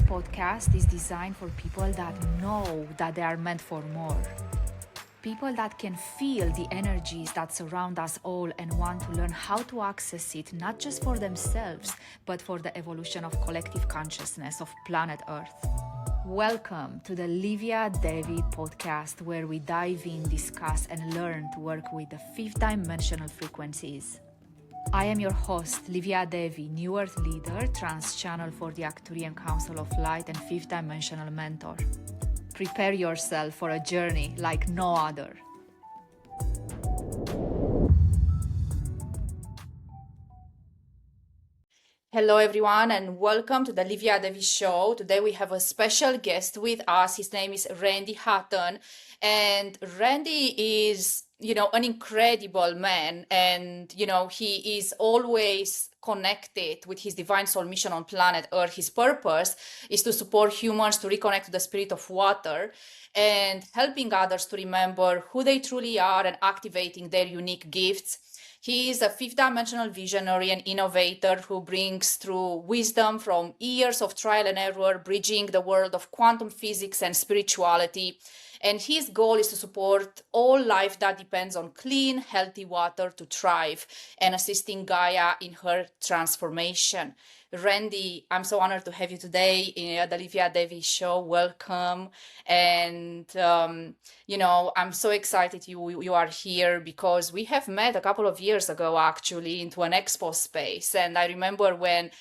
podcast is designed for people that know that they are meant for more. People that can feel the energies that surround us all and want to learn how to access it, not just for themselves, but for the evolution of collective consciousness of planet Earth. Welcome to the Livia Devi podcast, where we dive in, discuss, and learn to work with the fifth dimensional frequencies. I am your host, Livia Devi, New Earth leader, trans channel for the Arcturian Council of Light, and fifth dimensional mentor. Prepare yourself for a journey like no other. Hello everyone and welcome to the Livia Devi Show. Today we have a special guest with us. His name is Randy Hatton, and Randy is, an incredible man, and, he is always connected with his divine soul mission on planet Earth. His purpose is to support humans to reconnect to the spirit of water and helping others to remember who they truly are and activating their unique gifts. He is a fifth dimensional visionary and innovator who brings through wisdom from years of trial and error, bridging the world of quantum physics and spirituality. And his goal is to support all life that depends on clean, healthy water to thrive and assisting Gaia in her transformation. Randy, I'm so honored to have you today in the Livia Devi Show. Welcome. And, I'm so excited you are here because we have met a couple of years ago, actually, into an expo space. And I remember when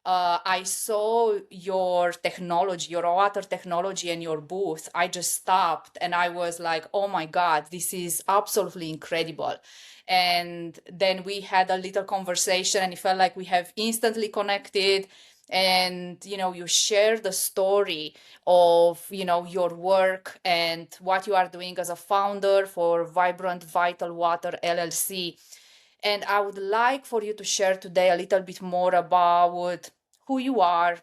I saw your technology, your water technology and your booth, I just stopped and I was like, oh my God, this is absolutely incredible. And then we had a little conversation and it felt like we have instantly connected. And, you share the story of, your work and what you are doing as a founder for Vibrant Vital Water LLC. And I would like for you to share today a little bit more about who you are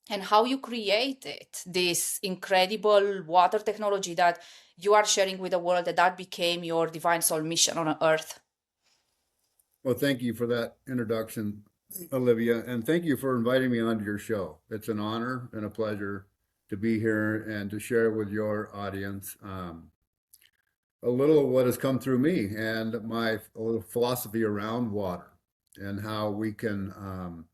and how you created this incredible water technology that you are sharing with the world, that became your divine soul mission on Earth. Well, thank you for that introduction, Olivia, and thank you for inviting me onto your show. It's an honor and a pleasure to be here and to share with your audience a little of what has come through me and a little philosophy around water and how we can,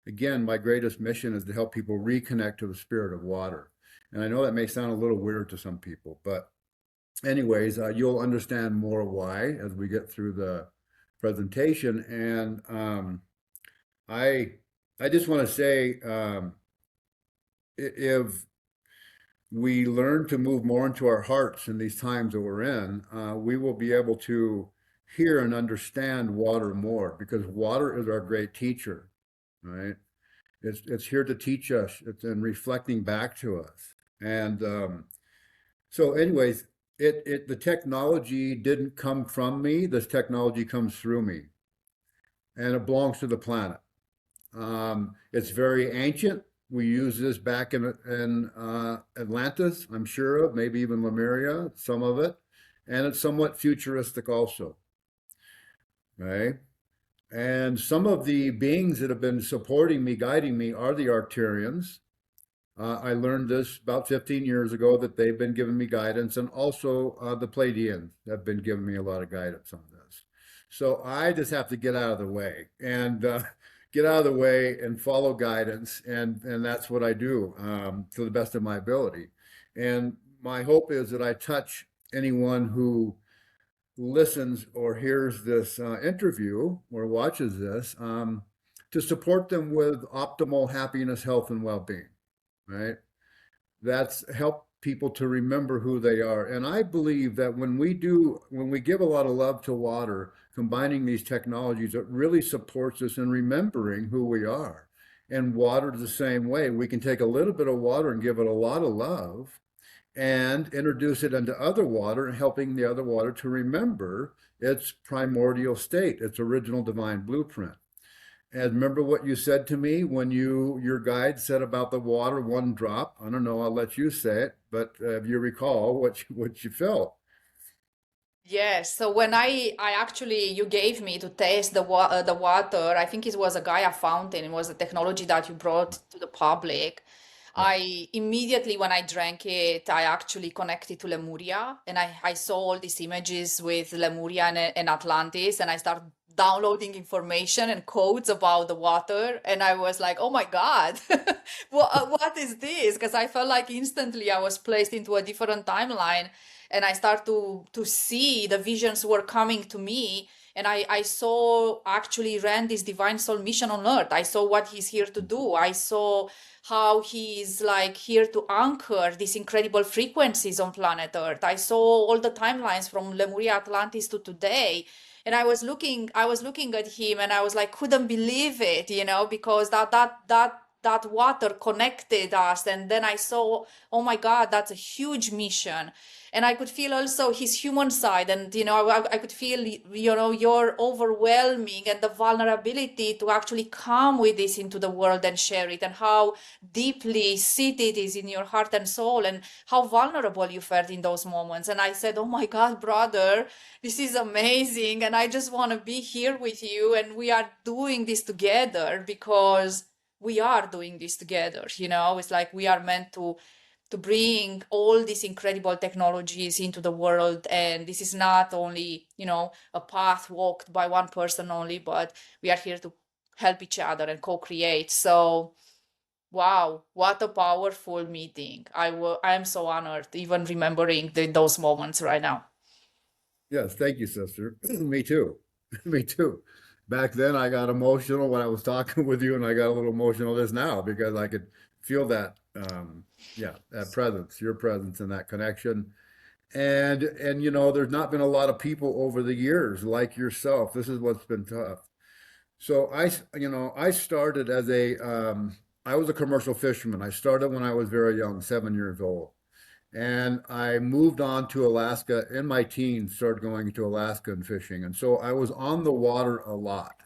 again, my greatest mission is to help people reconnect to the spirit of water. And I know that may sound a little weird to some people, but anyways, you'll understand more why as we get through the presentation. And I just want to say, if we learn to move more into our hearts in these times that we're in, we will be able to hear and understand water more, because water is our great teacher, right? It's here to teach us. It's in reflecting back to us. And so anyways, the technology didn't come from me. This technology comes through me, and it belongs to the planet. It's very ancient. We use this back in Atlantis, I'm sure of, maybe even Lemuria, some of it. And it's somewhat futuristic also, right? And some of the beings that have been supporting me, guiding me, are the Arcturians. I learned this about 15 years ago, that they've been giving me guidance, and also the Pleiadians have been giving me a lot of guidance on this. So I just have to get out of the way and get out of the way and follow guidance, and that's what I do to the best of my ability. And my hope is that I touch anyone who listens or hears this interview or watches this, to support them with optimal happiness, health, and well-being, right? That's help people to remember who they are. And I believe that when we give a lot of love to water, combining these technologies, it really supports us in remembering who we are. And water is the same way. We can take a little bit of water and give it a lot of love and introduce it into other water, and helping the other water to remember its primordial state, its original divine blueprint. And remember what you said to me when your guide said about the water, one drop. I don't know, I'll let you say it, but if you recall what you felt. Yes, so when I actually, you gave me to taste the water, I think it was a Gaia fountain. It was a technology that you brought to the public. Right. I immediately, when I drank it, I actually connected to Lemuria, and I saw all these images with Lemuria and Atlantis, and I started downloading information and codes about the water, and I was like, oh my God, what is this? Because I felt like instantly I was placed into a different timeline, and I start to see the visions were coming to me, and I saw actually Randy's divine soul mission on earth. I saw what he's here to do. I saw how he is like here to anchor these incredible frequencies on planet Earth. I saw all the timelines from Lemuria, Atlantis to today. And I was looking at him and I was like, couldn't believe it, because that water connected us. And then I saw, oh my God, that's a huge mission. And I could feel also his human side, and I could feel your overwhelming and the vulnerability to actually come with this into the world and share it, and how deeply seated it is in your heart and soul, and how vulnerable you felt in those moments. And I said, oh my God, brother, this is amazing, and I just want to be here with you, and we are doing this together because we are doing this together. It's like we are meant to bring all these incredible technologies into the world. And this is not only, a path walked by one person only, but we are here to help each other and co-create. So, wow, what a powerful meeting. I am so honored, even remembering those moments right now. Yes, thank you, sister. Me too. Me too. Back then, I got emotional when I was talking with you, and I got a little emotional just now because I could feel that, yeah, that presence, your presence, and that connection. And there's not been a lot of people over the years like yourself. This is what's been tough. So I started as I was a commercial fisherman. I started when I was very young, 7 years old. And I moved on to Alaska in my teens, started going to Alaska and fishing. And so I was on the water a lot.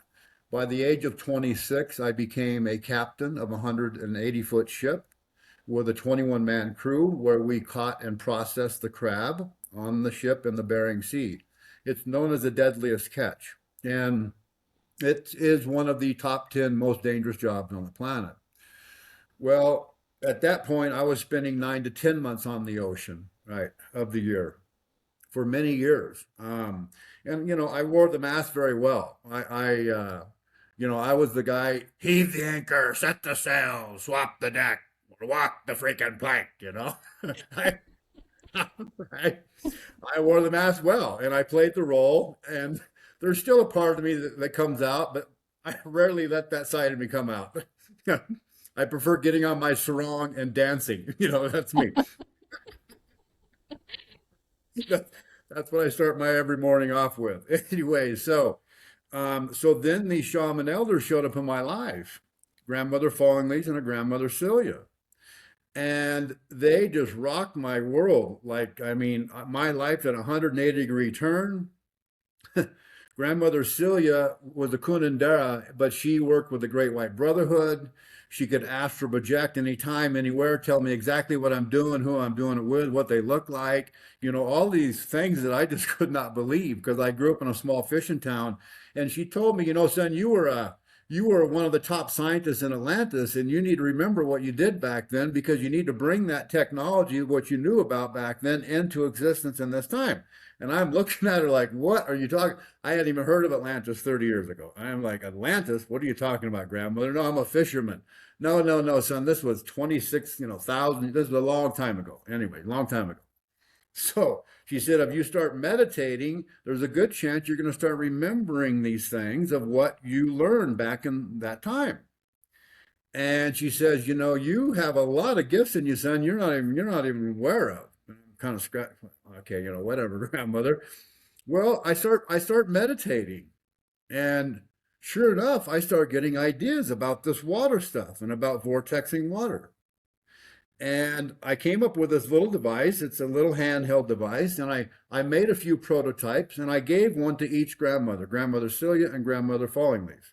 By the age of 26, I became a captain of a 180-foot ship with a 21-man crew where we caught and processed the crab on the ship in the Bering Sea. It's known as the deadliest catch. And it is one of the top 10 most dangerous jobs on the planet. Well, at that point, I was spending 9 to 10 months on the ocean, right, of the year for many years. And I wore the mask very well. I was the guy, heave the anchor, set the sail, swap the deck, walk the freaking plank, I, I wore the mask well and I played the role. And there's still a part of me that comes out, but I rarely let that side of me come out. I prefer getting on my sarong and dancing. That's me. That's what I start my every morning off with. Anyway, so then the shaman elders showed up in my life, grandmother Falling Leaves and a grandmother Celia. And they just rocked my world. Like, I mean, my life at a 180-degree turn. Grandmother Celia was a Kunandera, but she worked with the Great White Brotherhood. She could astral project anytime, anywhere, tell me exactly what I'm doing, who I'm doing it with, what they look like, all these things that I just could not believe because I grew up in a small fishing town. And she told me, son, you were one of the top scientists in Atlantis, and you need to remember what you did back then because you need to bring that technology, what you knew about back then, into existence in this time. And I'm looking at her like, what are you talking? I hadn't even heard of Atlantis 30 years ago. I'm like, Atlantis? What are you talking about, grandmother? No, I'm a fisherman. No, no, no, son. This was 26, thousand. This was a long time ago. Anyway, long time ago. So she said, if you start meditating, there's a good chance you're going to start remembering these things of what you learned back in that time. And she says, you have a lot of gifts in you, son. You're not even aware of. Kind of scratch. Okay, whatever, grandmother. Well, I start meditating, and sure enough, I start getting ideas about this water stuff and about vortexing water. And I came up with this little device. It's a little handheld device, and I made a few prototypes, and I gave one to each grandmother, grandmother Celia and grandmother Falling Leaves.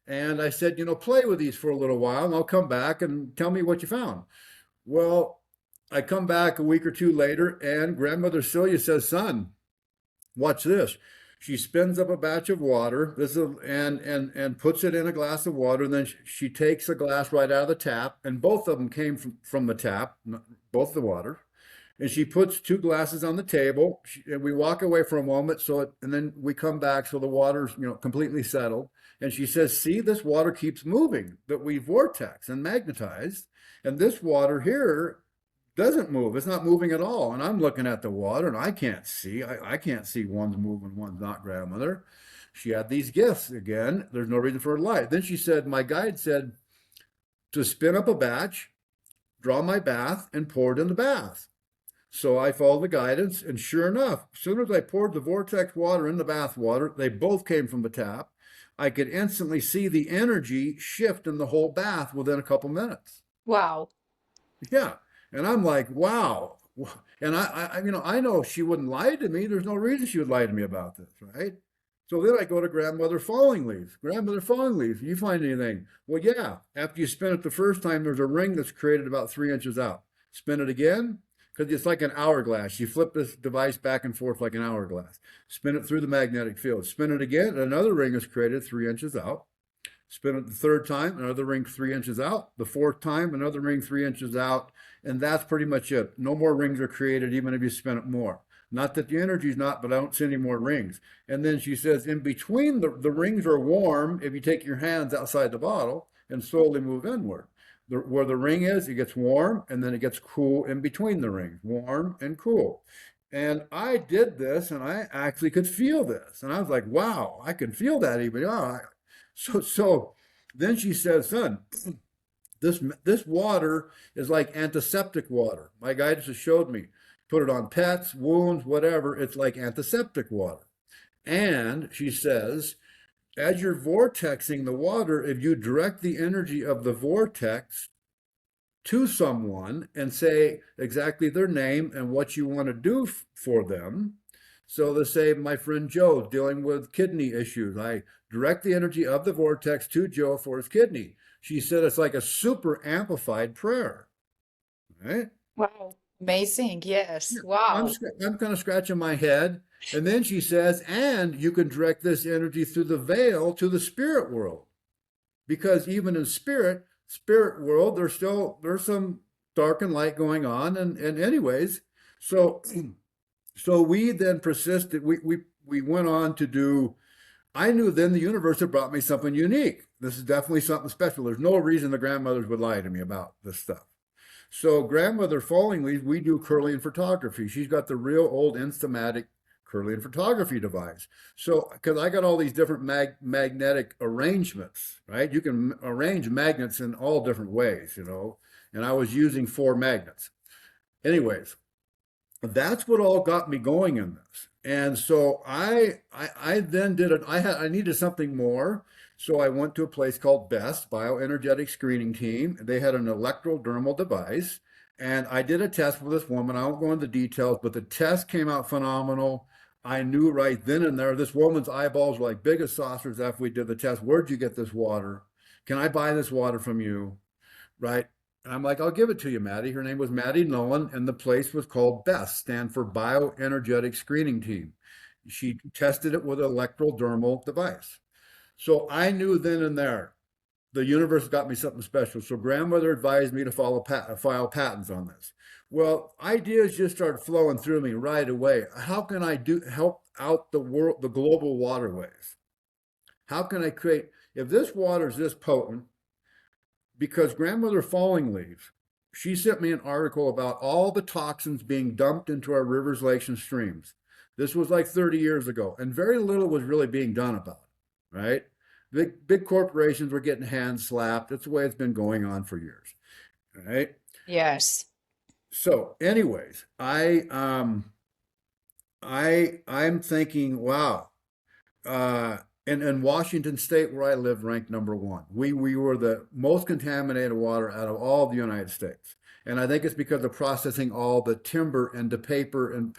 And I said, play with these for a little while, and I'll come back and tell me what you found. Well, I come back a week or two later, and grandmother Celia says, son, watch this. She spins up a batch of water. And puts it in a glass of water. And then she takes a glass right out of the tap, and both of them came from the tap, both the water. And she puts two glasses on the table. And we walk away for a moment, and then we come back so the water's completely settled. And she says, "See, this water keeps moving that we vortex and magnetized, and this water here doesn't move. It's not moving at all." And I'm looking at the water, and I can't see. I can't see one's moving, one's not, grandmother. She had these gifts again. There's no reason for her to lie. Then she said, my guide said to spin up a batch, draw my bath, and pour it in the bath. So I followed the guidance, and sure enough, as soon as I poured the vortex water in the bath water, they both came from the tap. I could instantly see the energy shift in the whole bath within a couple minutes. Wow. Yeah. And I'm like, wow. And I know she wouldn't lie to me. There's no reason she would lie to me about this, right? So then I go to grandmother falling leaves. Grandmother falling leaves, you find anything? Well, yeah. After you spin it the first time, there's a ring that's created about 3 inches out. Spin it again, because it's like an hourglass. You flip this device back and forth like an hourglass. Spin it through the magnetic field. Spin it again, another ring is created 3 inches out. Spin it the third time, another ring 3 inches out. The fourth time, another ring 3 inches out. And that's pretty much it. No more rings are created, even if you spin it more. Not that the energy's not, but I don't see any more rings. And then she says, in between, the rings are warm if you take your hands outside the bottle and slowly move inward. Where the ring is, it gets warm, and then it gets cool in between the rings, warm and cool. And I did this, and I actually could feel this. And I was like, wow, I can feel that even. So then she says, son, this water is like antiseptic water. My guidance has showed me. Put it on pets, wounds, whatever. It's like antiseptic water. And she says, as you're vortexing the water, if you direct the energy of the vortex to someone and say exactly their name and what you want to do for them. So let's say my friend Joe's dealing with kidney issues. I direct the energy of the vortex to Joe for his kidney. She said it's like a super amplified prayer. Right? Wow. Amazing. Yes. Yeah, Wow. I'm kind of scratching my head. And then she says, and you can direct this energy through the veil to the spirit world. Because even in spirit world, there's some dark and light going on. And anyways, so we then persisted. We went on to do, I knew then the universe had brought me something unique. This is definitely something special. There's no reason the grandmothers would lie to me about this stuff. So grandmother falling leaves, we do Kirlian photography. She's got the real old Instamatic Kirlian photography device. So, because I got all these different magnetic arrangements, right? You can arrange magnets in all different ways, and I was using 4 magnets. Anyways, that's what all got me going in this. And so I then did it. I needed something more. So I went to a place called BEST, Bioenergetic Screening Team. They had an electrodermal device. And I did a test with this woman. I won't go into details, but the test came out phenomenal. I knew right then and there, this woman's eyeballs were like big as saucers after we did the test. Where'd you get this water? Can I buy this water from you? Right? And I'm like, I'll give it to you, Maddie. Her name was Maddie Nolan, and the place was called BEST, stand for Bioenergetic Screening Team. She tested it with an electrodermal device. So I knew then and there, the universe got me something special. So grandmother advised me to file patents on this. Well, ideas just started flowing through me right away. How can I help out the world, the global waterways? How can I create, if this water is this potent, because grandmother falling leaves, she sent me an article about all the toxins being dumped into our rivers, lakes, and streams. This was like 30 years ago, and very little was really being done about it, right? Big corporations were getting hand slapped. That's the way it's been going on for years, right? Yes. So, anyways, I'm thinking, wow. In Washington State, where I live, ranked #1. We were the most contaminated water out of all the United States, and I think it's because of processing all the timber into paper and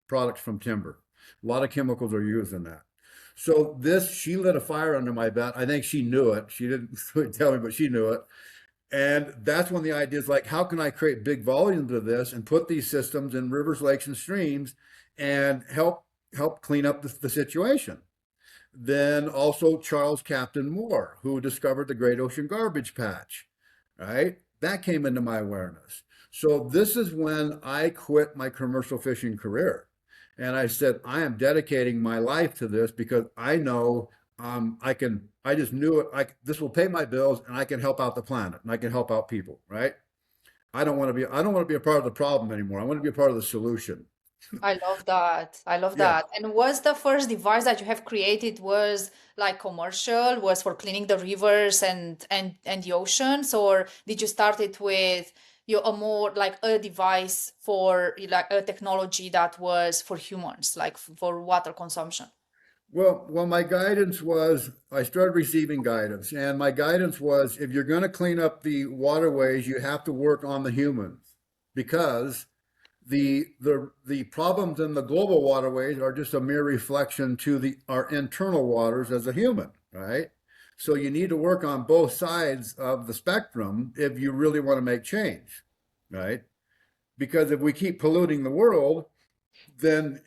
products from timber. A lot of chemicals are used in that. So she lit a fire under my butt. I think she knew it. She didn't tell me, but she knew it. And that's when the idea is like, how can I create big volumes of this and put these systems in rivers, lakes, and streams and help help clean up the situation. Then also Charles Captain Moore, who discovered the Great Ocean Garbage Patch, right? That came into my awareness. So this is when I quit my commercial fishing career. And I said, I am dedicating my life to this because I know I just knew it. This will pay my bills and I can help out the planet and I can help out people, right? I don't want to be a part of the problem anymore. I want to be a part of the solution. I love that. I love Yeah. that. And was the first device that you have created was like commercial, was for cleaning the rivers and the oceans, or did you start it with your a more like a device for like a technology that was for humans, like for water consumption? Well, my guidance was I started receiving guidance, and my guidance was if you're going to clean up the waterways, you have to work on the humans because the problems in the global waterways are just a mere reflection to the our internal waters as a human, right? So you need to work on both sides of the spectrum if you really want to make change, right? Because if we keep polluting the world, then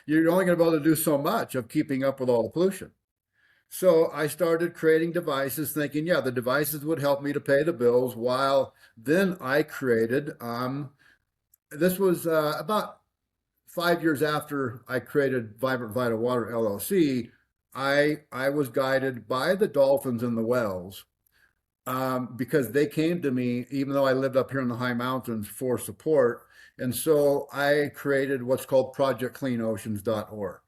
you're only going to be able to do so much of keeping up with all the pollution. So I started creating devices thinking, yeah, the devices would help me to pay the bills while then I created, this was about 5 years after I created Vibrant Vital Water LLC. I was guided by the dolphins and the whales because they came to me, even though I lived up here in the high mountains, for support. And so I created what's called projectcleanoceans.org.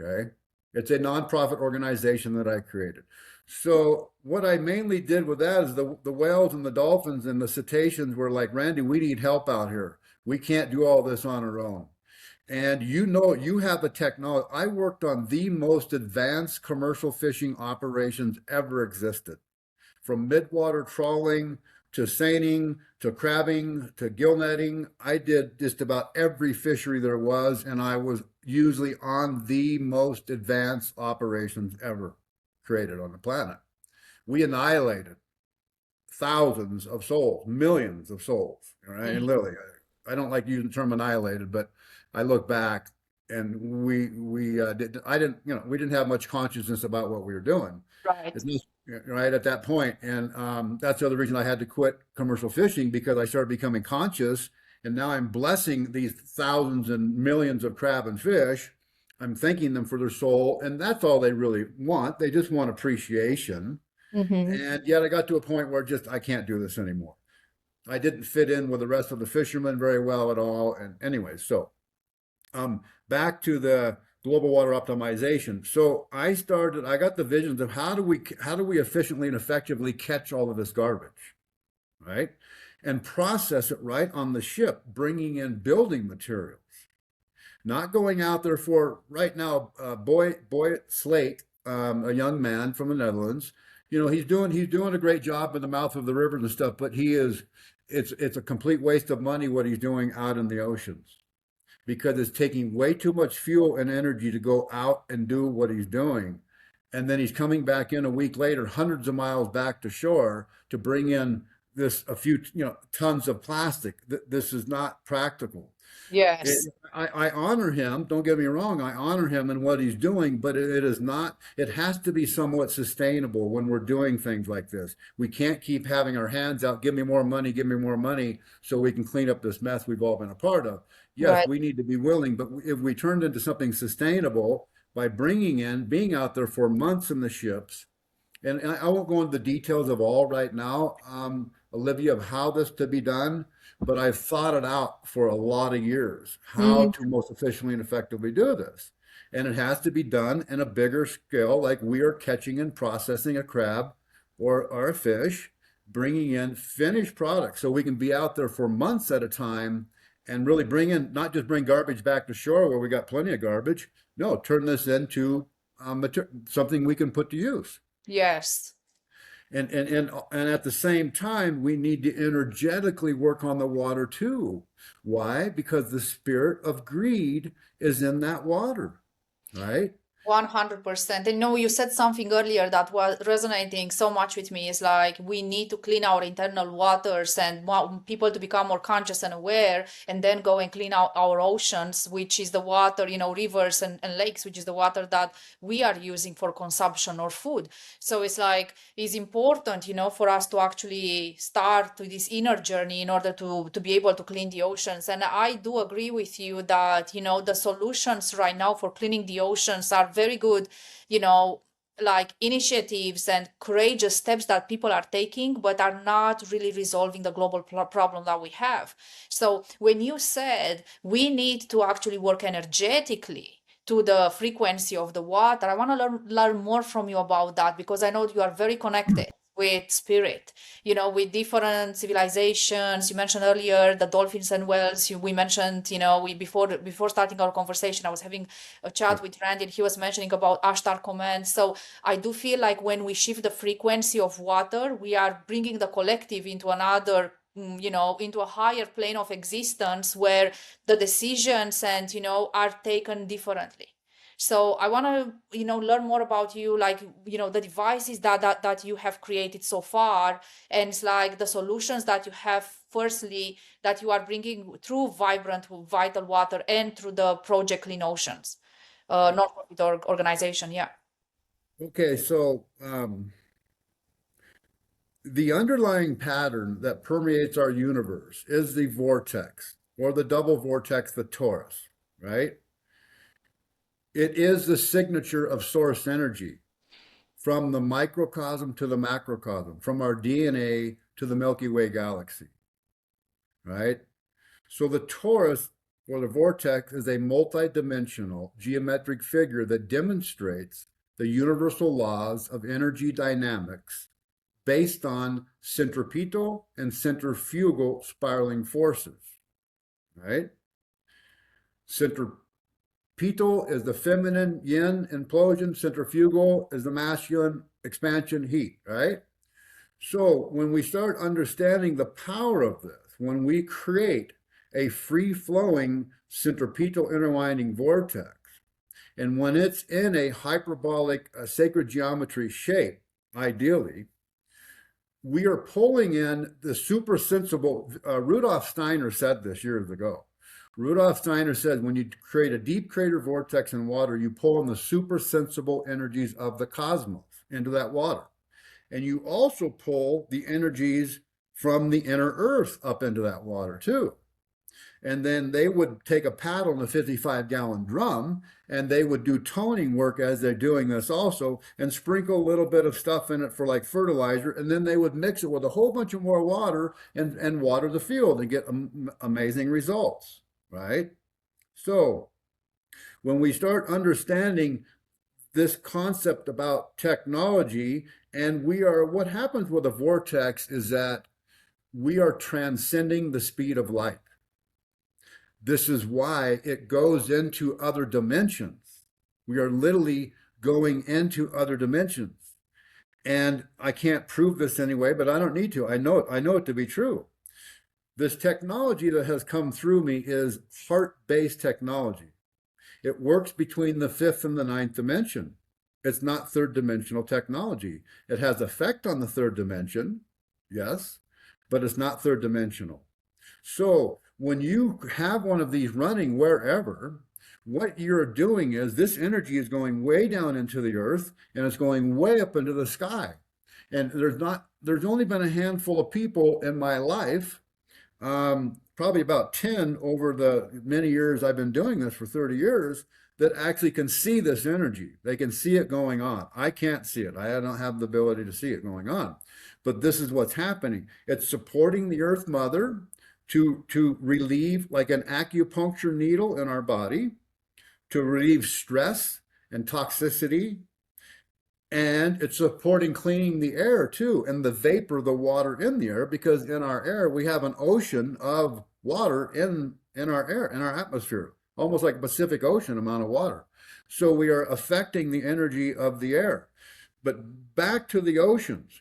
Okay. It's a nonprofit organization that I created. So what I mainly did with that is the whales and the dolphins and the cetaceans were like, Randy, we need help out here. We can't do all this on our own. And you know, you have the technology. I worked on the most advanced commercial fishing operations ever existed, from midwater trawling to seining to crabbing to gill netting. I did just about every fishery there was, and I was usually on the most advanced operations ever created on the planet. We annihilated thousands of souls, millions of souls, right? And Mhm. literally, I don't like using the term annihilated, but I look back and we did. I didn't, we didn't have much consciousness about what we were doing. Right. It's just, right at that point, and that's the other reason I had to quit commercial fishing because I started becoming conscious, and now I'm blessing these thousands and millions of crab and fish. I'm thanking them for their soul, and that's all they really want. They just want appreciation. Hmm. And yet I got to a point where just I can't do this anymore. I didn't fit in with the rest of the fishermen very well at all. And anyway, so back to the global water optimization. So I got the visions of how do we efficiently and effectively catch all of this garbage, right? And process it right on the ship, bringing in building materials, not going out there for right now. Boy Slate, a young man from the Netherlands, he's doing a great job in the mouth of the rivers and stuff, but it's a complete waste of money what he's doing out in the oceans because it's taking way too much fuel and energy to go out and do what he's doing. And then he's coming back in a week later, hundreds of miles back to shore to bring in a few, tons of plastic. This is not practical. Yes. I honor him. Don't get me wrong. I honor him and what he's doing, but it is not, it has to be somewhat sustainable when we're doing things like this. We can't keep having our hands out, give me more money so we can clean up this mess we've all been a part of. Yes, Right. we need to be willing, but if we turned into something sustainable by being out there for months in the ships, and I won't go into the details of all right now, Olivia, of how this to be done, but I've thought it out for a lot of years, how Mhm. to most efficiently and effectively do this. And it has to be done in a bigger scale, like we are catching and processing a crab or a fish, bringing in finished products so we can be out there for months at a time and really not just bring garbage back to shore where we got plenty of garbage. No, turn this into something we can put to use. Yes. And at the same time, we need to energetically work on the water too. Why? Because the spirit of greed is in that water, right? 100%. And you said something earlier that was resonating so much with me. Is like we need to clean our internal waters and people to become more conscious and aware, and then go and clean out our oceans, which is the water, rivers and lakes, which is the water that we are using for consumption or food. So it's like it's important, for us to actually start with this inner journey in order to be able to clean the oceans. And I do agree with you that, the solutions right now for cleaning the oceans are very good, like initiatives and courageous steps that people are taking, but are not really resolving the global problem that we have. So when you said we need to actually work energetically to the frequency of the water, I want to learn more from you about that, because I know you are very connected with spirit, with different civilizations. You mentioned earlier the dolphins and whales. We mentioned, we before starting our conversation, I was having a chat with Randy, and he was mentioning about Ashtar command. So I do feel like when we shift the frequency of water, we are bringing the collective into another, into a higher plane of existence where the decisions and, are taken differently. So I want to, learn more about you, like, the devices that you have created so far, and it's like the solutions that you have, firstly, that you are bringing through Vibrant Vital Water and through the Project Clean Oceans, non-profit organization. Yeah. Okay, so the underlying pattern that permeates our universe is the vortex, or the double vortex, the torus, right? It is the signature of source energy, from the microcosm to the macrocosm, from our DNA to the Milky Way galaxy, right? So the torus, or the vortex, is a multidimensional geometric figure that demonstrates the universal laws of energy dynamics based on centripetal and centrifugal spiraling forces, right? Centripetal is the feminine yin implosion, centrifugal is the masculine expansion heat, right? So when we start understanding the power of this, when we create a free-flowing centripetal interwinding vortex, and when it's in a hyperbolic sacred geometry shape, ideally, we are pulling in the super sensible. Rudolf Steiner said this years ago. Rudolf Steiner said, when you create a deep crater vortex in water, you pull in the super sensible energies of the cosmos into that water. And you also pull the energies from the inner earth up into that water too. And then they would take a paddle in a 55-gallon drum, and they would do toning work as they're doing this also, and sprinkle a little bit of stuff in it for like fertilizer, and then they would mix it with a whole bunch of more water and water the field and get amazing results, right? So when we start understanding this concept about technology, and what happens with a vortex is that we are transcending the speed of light. This is why it goes into other dimensions. We are literally going into other dimensions. And I can't prove this anyway, but I don't need to. I know it to be true. This technology that has come through me is heart-based technology. It works between the fifth and the ninth dimension. It's not third dimensional technology. It has effect on the third dimension, yes, but it's not third dimensional. So when you have one of these running wherever, what you're doing is this energy is going way down into the earth, and it's going way up into the sky. And there's only been a handful of people in my life, probably about 10 over the many years I've been doing this for 30 years, that actually can see this energy. They can see it going on. I can't see it. I don't have the ability to see it going on. But this is what's happening. It's supporting the Earth Mother to relieve, like an acupuncture needle in our body, to relieve stress and toxicity. And it's supporting cleaning the air too, and the vapor, the water in the air, because in our air, we have an ocean of water in our air, in our atmosphere, almost like a Pacific Ocean amount of water. So we are affecting the energy of the air. But back to the oceans.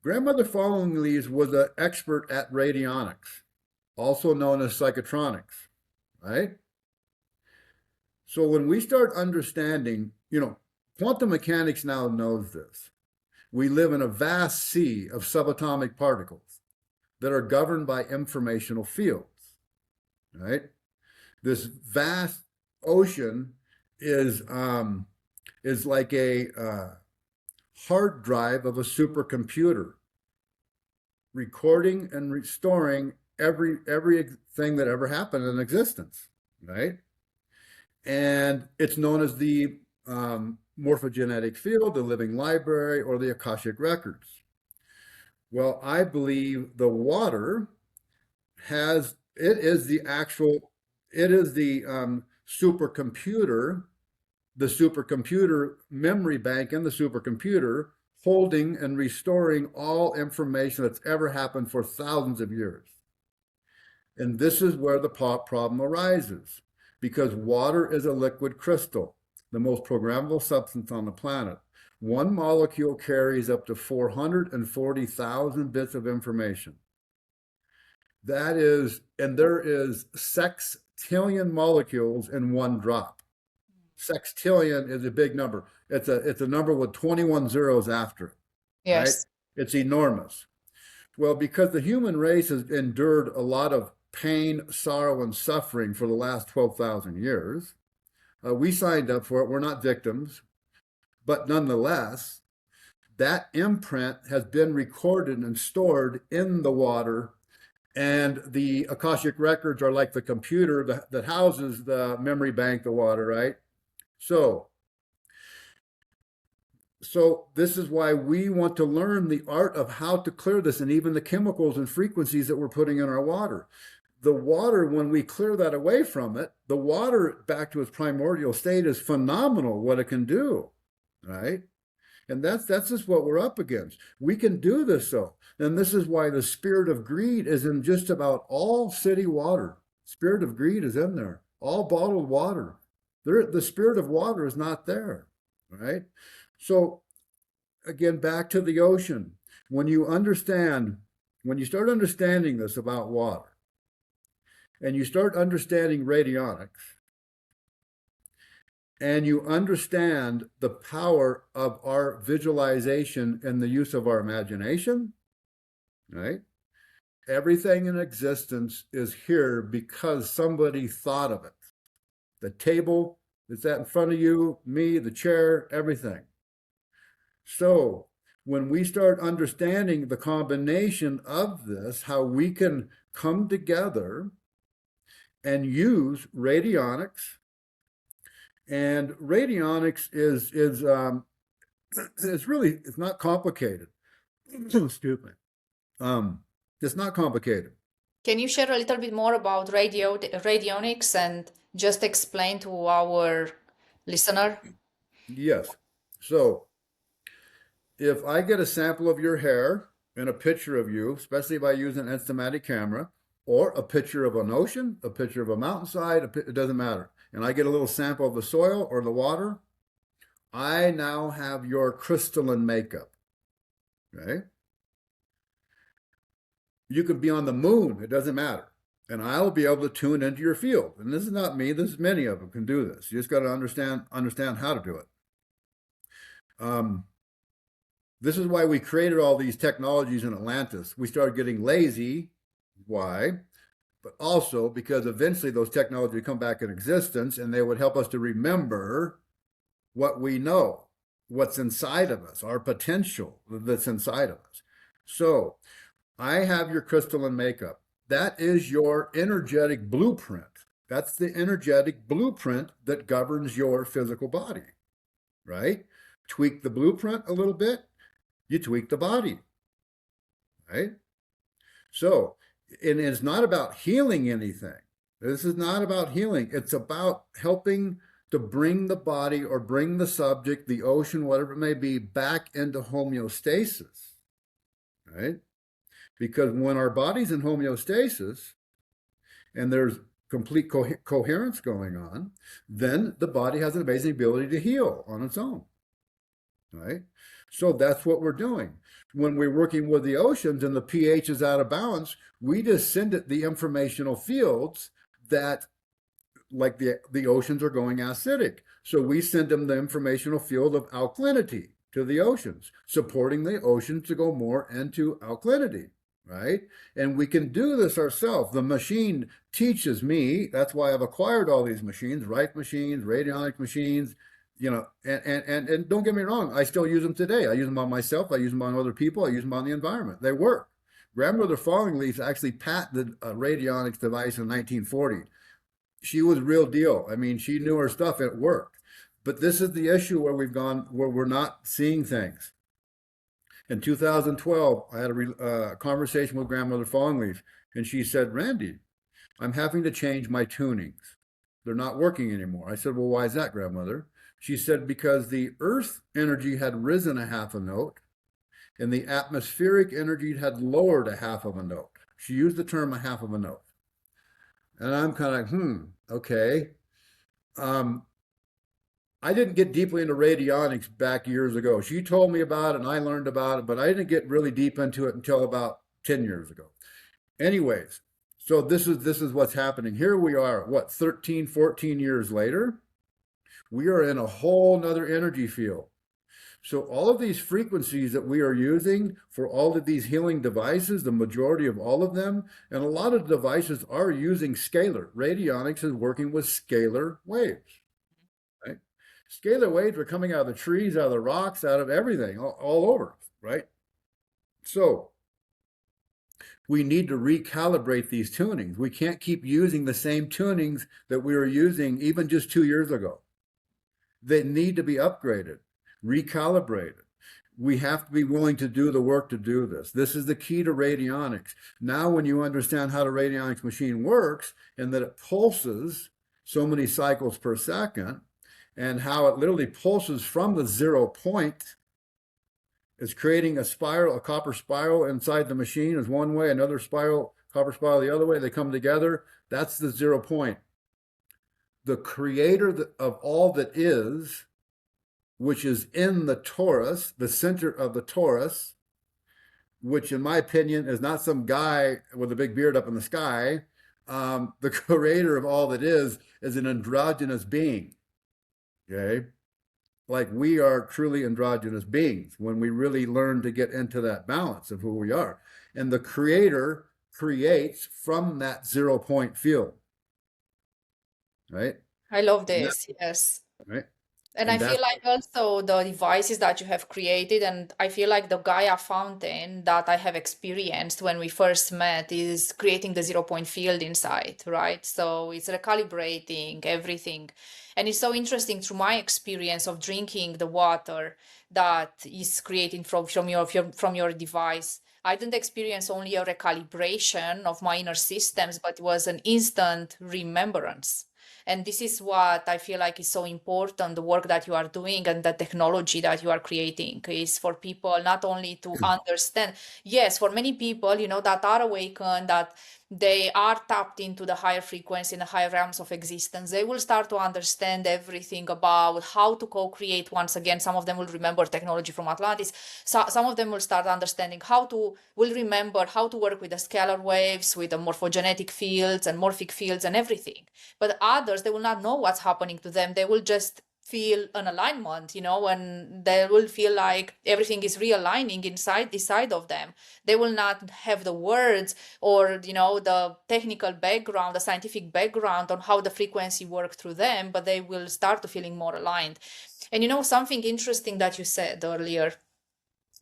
Grandmother Falling Leaves was an expert at radionics, also known as psychotronics, right? So when we start understanding, quantum mechanics now knows this. We live in a vast sea of subatomic particles that are governed by informational fields, right? This vast ocean is like a hard drive of a supercomputer, recording and restoring everything that ever happened in existence, right? And it's known as the morphogenetic field, the living library, or the Akashic records. Well, I believe the water is the supercomputer, the supercomputer memory bank in the supercomputer, holding and restoring all information that's ever happened for thousands of years. And this is where the problem arises, because water is a liquid crystal, the most programmable substance on the planet. One molecule carries up to 440,000 bits of information. That is, and there is sextillion molecules in one drop. Sextillion is a big number. It's a number with 21 zeros after it. Yes. Right? It's enormous. Well, because the human race has endured a lot of pain, sorrow, and suffering for the last 12,000 years, we signed up for it. We're not victims. But nonetheless, that imprint has been recorded and stored in the water. And the Akashic records are like the computer that houses the memory bank, the water, right? So this is why we want to learn the art of how to clear this, and even the chemicals and frequencies that we're putting in our water. The water, when we clear that away from it, the water back to its primordial state is phenomenal what it can do, right? And that's just what we're up against. We can do this though. And this is why the spirit of greed is in just about all city water. Spirit of greed is in there. All bottled water. The spirit of water is not there, right? So again, back to the ocean. When you start understanding this about water, and you start understanding radionics, and you understand the power of our visualization and the use of our imagination, right? Everything in existence is here because somebody thought of it. The table is that in front of you, me, the chair, everything. So when we start understanding the combination of this, how we can come together and use radionics. And radionics is really, it's not complicated. Stupid. It's not complicated. Can you share a little bit more about radionics and just explain to our listener? Yes. So if I get a sample of your hair and a picture of you, especially by using an instamatic camera, or a picture of an ocean, a picture of a mountainside, it doesn't matter, and I get a little sample of the soil or the water, I now have your crystalline makeup, okay? You could be on the moon, it doesn't matter, and I'll be able to tune into your field. And this is not me, this is many of them can do this. You just got to understand how to do it. This is why we created all these technologies in Atlantis. We started getting lazy. Why? But also because eventually those technologies would come back in existence, and they would help us to remember what we know, what's inside of us, our potential that's inside of us. So I have your crystalline makeup. That is your energetic blueprint. That's the energetic blueprint that governs your physical body, right? Tweak the blueprint a little bit, you tweak the body, right? So, and it's not about healing anything. This is not about healing. It's about helping to bring the body or bring the subject, the ocean, whatever it may be, back into homeostasis, right? Because when our body's in homeostasis and there's complete coherence going on, then the body has an amazing ability to heal on its own, right? So that's what we're doing. When we're working with the oceans and the pH is out of balance, we just send it the informational fields that like the oceans are going acidic. So we send them the informational field of alkalinity to the oceans, supporting the oceans to go more into alkalinity, right? And we can do this ourselves. The machine teaches me. That's why I've acquired all these machines, Reich machines, radionic machines, and don't get me wrong, I still use them today. I use them on myself. I use them on other people. I use them on the environment. They work. Grandmother Falling Leaf actually patented a radionics device in 1940. She was real deal. I mean, she knew her stuff. It worked. But this is the issue where we're not seeing things. In 2012, I had a conversation with Grandmother Falling Leaf, and she said, Randy, I'm having to change my tunings. They're not working anymore. I said, well, why is that, Grandmother? She said, because the earth energy had risen a half a note and the atmospheric energy had lowered a half of a note. She used the term a half of a note. And I'm kind of like, okay. I didn't get deeply into radionics back years ago. She told me about it and I learned about it, but I didn't get really deep into it until about 10 years ago. Anyways, so this is what's happening. Here we are, what, 13, 14 years later? We are in a whole nother energy field. So all of these frequencies that we are using for all of these healing devices, the majority of all of them, and a lot of devices are using scalar. Radionics is working with scalar waves, right? Scalar waves are coming out of the trees, out of the rocks, out of everything, all over, right? So we need to recalibrate these tunings. We can't keep using the same tunings that we were using even just 2 years ago. They need to be upgraded, recalibrated. We have to be willing to do the work to do this. This is the key to radionics. Now, when you understand how the radionics machine works and that it pulses so many cycles per second and how it literally pulses from the 0 point, it's creating a spiral, a copper spiral inside the machine is one way, another spiral, copper spiral the other way, they come together. That's the 0 point. The creator of all that is, which is in the torus, the center of the torus, which in my opinion is not some guy with a big beard up in the sky. The creator of all that is an androgynous being. Okay? Like we are truly androgynous beings when we really learn to get into that balance of who we are. And the creator creates from that 0 point field. Right? I love this. Yes. Right? And I And feel that's like also the devices that you have created, and I feel like the Gaia fountain that I have experienced when we first met is creating the 0 point field inside, right? So it's recalibrating everything. And it's so interesting through my experience of drinking the water that is creating from your device. I didn't experience only a recalibration of my inner systems, but it was an instant remembrance. And this is what I feel like is so important. The work that you are doing and the technology that you are creating is for people not only to understand, yes, for many people, that are awakened, that they are tapped into the higher frequency and the higher realms of existence. They will start to understand everything about how to co-create once again. Some of them will remember technology from Atlantis. So, some of them will start understanding will remember how to work with the scalar waves, with the morphogenetic fields and morphic fields and everything. But others, they will not know what's happening to them. They will just feel an alignment, and they will feel like everything is realigning inside of them. They will not have the words or, the technical background, the scientific background on how the frequency worked through them, but they will start to feeling more aligned. And something interesting that you said earlier,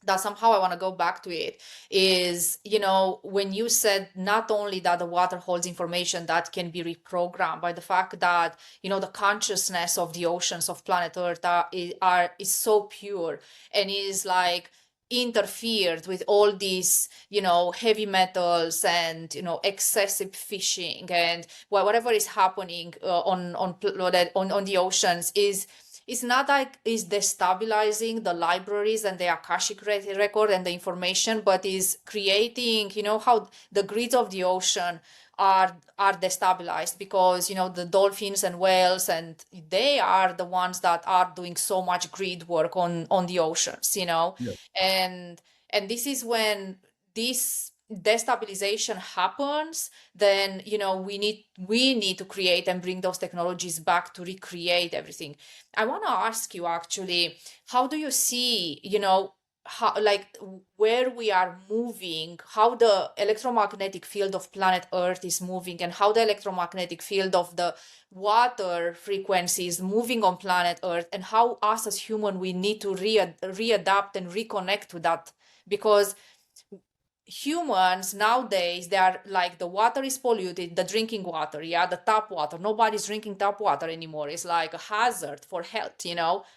that somehow I want to go back to it is, when you said not only that the water holds information that can be reprogrammed by the fact that, the consciousness of the oceans of planet Earth is so pure and is like interfered with all these, heavy metals and, excessive fishing and whatever is happening on the oceans is it's not like it's destabilizing the libraries and the Akashic record and the information, but is creating, how the grids of the ocean are destabilized because, the dolphins and whales, and they are the ones that are doing so much grid work on the oceans, yeah. and this is when this destabilization happens, then we need to create and bring those technologies back to recreate everything. I want to ask you actually, how do you see, how, like, where we are moving, how the electromagnetic field of planet Earth is moving, and how the electromagnetic field of the water frequency is moving on planet Earth, and how us as human we need to readapt and reconnect to that, because humans nowadays, they are like, the water is polluted, the drinking water, yeah, the tap water, nobody's drinking tap water anymore. It's like a hazard for health,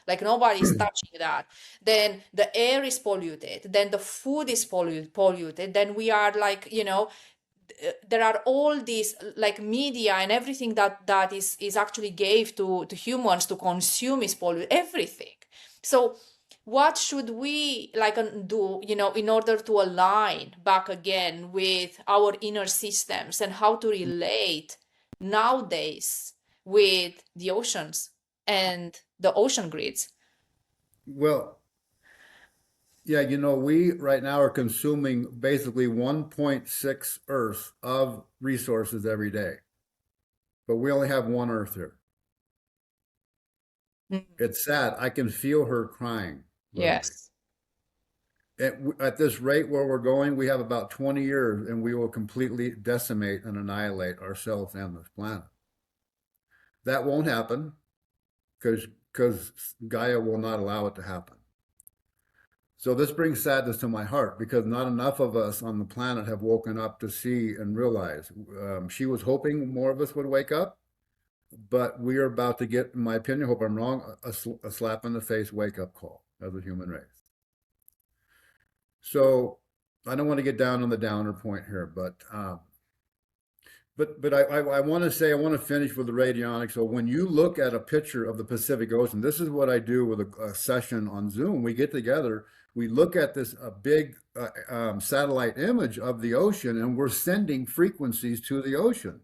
like nobody's touching that. Then the air is polluted, then the food is polluted, then we are like, there are all these like media and everything that is actually gave to humans to consume is polluted, everything. So what should we like do, in order to align back again with our inner systems, and how to relate nowadays with the oceans and the ocean grids? Well, yeah, we right now are consuming basically 1.6 Earth of resources every day, but we only have one Earth here. Mm. It's sad. I can feel her crying, literally. Yes. At this rate where we're going, we have about 20 years and we will completely decimate and annihilate ourselves and this planet. That won't happen because Gaia will not allow it to happen. So this brings sadness to my heart because not enough of us on the planet have woken up to see and realize. She was hoping more of us would wake up, but we are about to get, in my opinion, hope I'm wrong, a slap in the face wake up call as a human race. So I don't want to get down on the downer point here, but I want to say, I want to finish with the radionics. So when you look at a picture of the Pacific Ocean, this is what I do with a session on Zoom. We get together, we look at this big satellite image of the ocean, and we're sending frequencies to the ocean.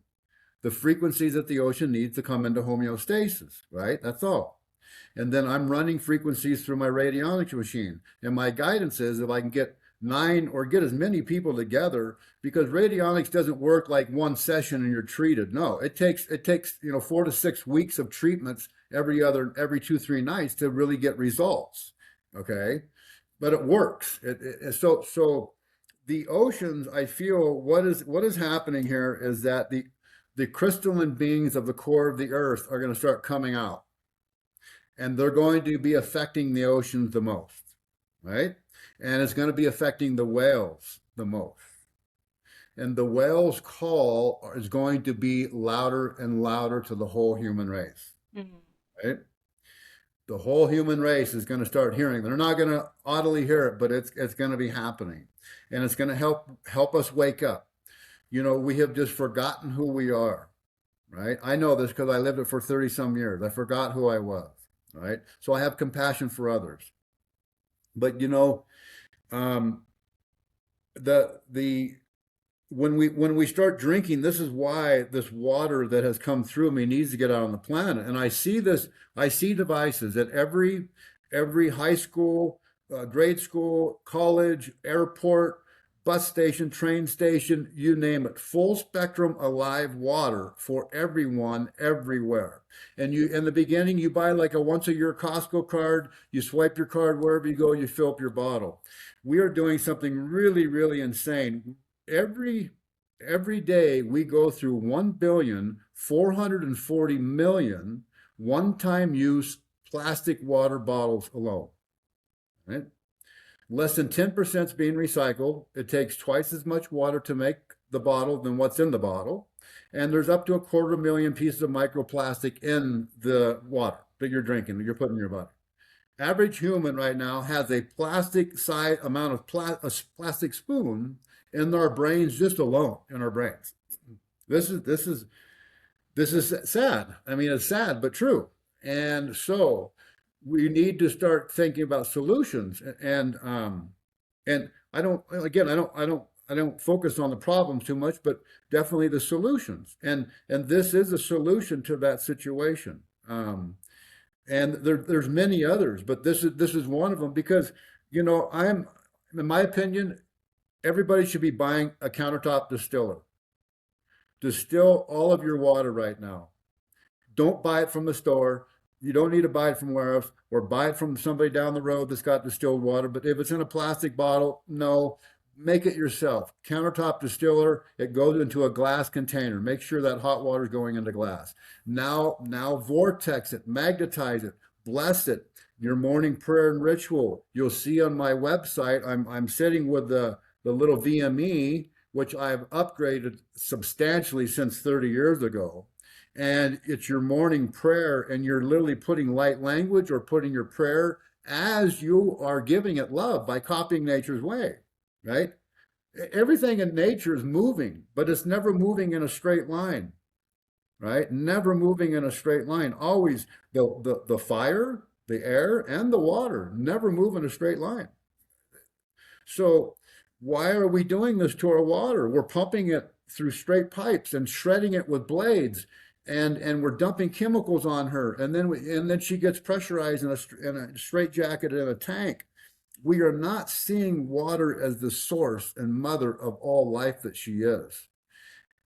The frequencies that the ocean needs to come into homeostasis, right? That's all. And then I'm running frequencies through my radionics machine. And my guidance is if I can get 9 or get as many people together, because radionics doesn't work like one session and you're treated. No, it takes 4 to 6 weeks of treatments every 2-3 nights to really get results. Okay, but it works. So the oceans, I feel what is happening here is that the crystalline beings of the core of the earth are going to start coming out, and they're going to be affecting the oceans the most, right? And it's going to be affecting the whales the most. And the whales' call is going to be louder and louder to the whole human race, right? The whole human race is going to start hearing. They're not going to audibly hear it, but it's going to be happening, and it's going to help us wake up. We have just forgotten who we are, right? I know this because I lived it for 30 some years. I forgot who I was, right? So I have compassion for others. But when we start drinking, this is why this water that has come through me needs to get out on the planet. And I see devices at every high school, grade school, college, airport, bus station, train station, you name it, full spectrum alive water for everyone, everywhere. And in the beginning, you buy like a once a year Costco card, you swipe your card wherever you go, you fill up your bottle. We are doing something really, really insane. Every day we go through 1,440,000,000 one-time use plastic water bottles alone, right? Less than 10% is being recycled. It takes twice as much water to make the bottle than what's in the bottle. And there's up to 250,000 pieces of microplastic in the water that you're drinking, that you're putting in your body. Average human right now has a plastic size amount of plastic spoon in our brains just alone, in our brains. This is sad. I mean, it's sad, but true. And so we need to start thinking about solutions. And I don't focus on the problems too much, but definitely the solutions. And this is a solution to that situation. And there's many others, but this is one of them because, in my opinion, everybody should be buying a countertop distiller. Distill all of your water right now. Don't buy it from the store. You don't need to buy it from where else, or buy it from somebody down the road that's got distilled water. But if it's in a plastic bottle, no, make it yourself. Countertop distiller, it goes into a glass container. Make sure that hot water is going into glass. Now vortex it, magnetize it, bless it. Your morning prayer and ritual. You'll see on my website, I'm sitting with the little VME, which I've upgraded substantially since 30 years ago. And it's your morning prayer, and you're literally putting light language or putting your prayer as you are giving it love by copying nature's way, right? Everything in nature is moving, but it's never moving in a straight line, right? Never moving in a straight line. Always the fire, the air, and the water never move in a straight line. So why are we doing this to our water? We're pumping it through straight pipes and shredding it with blades, and we're dumping chemicals on her, and then she gets pressurized in a straitjacket in a tank. We are not seeing water as the source and mother of all life that she is.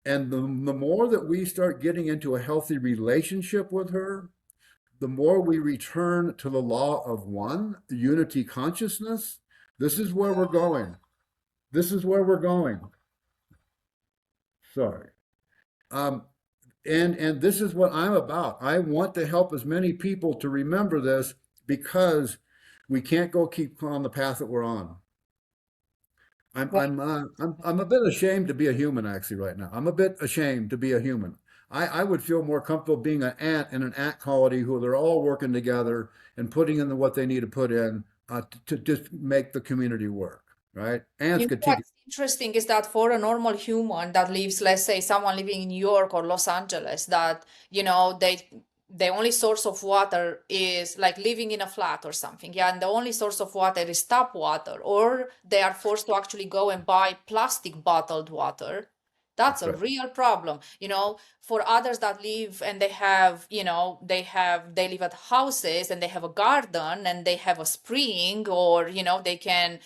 And the more that we start getting into a healthy relationship with her, the more we return to the law of one, the unity consciousness. This is where we're going. This is where we're going. Sorry. And this is what I'm about. I want to help as many people to remember this, because we can't keep on the path that we're on. I'm a bit ashamed to be a human actually right now. I'm a bit ashamed to be a human. I would feel more comfortable being an ant in an ant colony who they're all working together and putting in what they need to put in to just make the community work, right? Ants You know could take what's interesting is that for a normal human that lives, let's say someone living in New York or Los Angeles, that, the only source of water is like living in a flat or something. Yeah, and the only source of water is tap water, or they are forced to actually go and buy plastic bottled water. That's a right. real problem. For others that live and they have, they live at houses and they have a garden and they have a spring, or, they can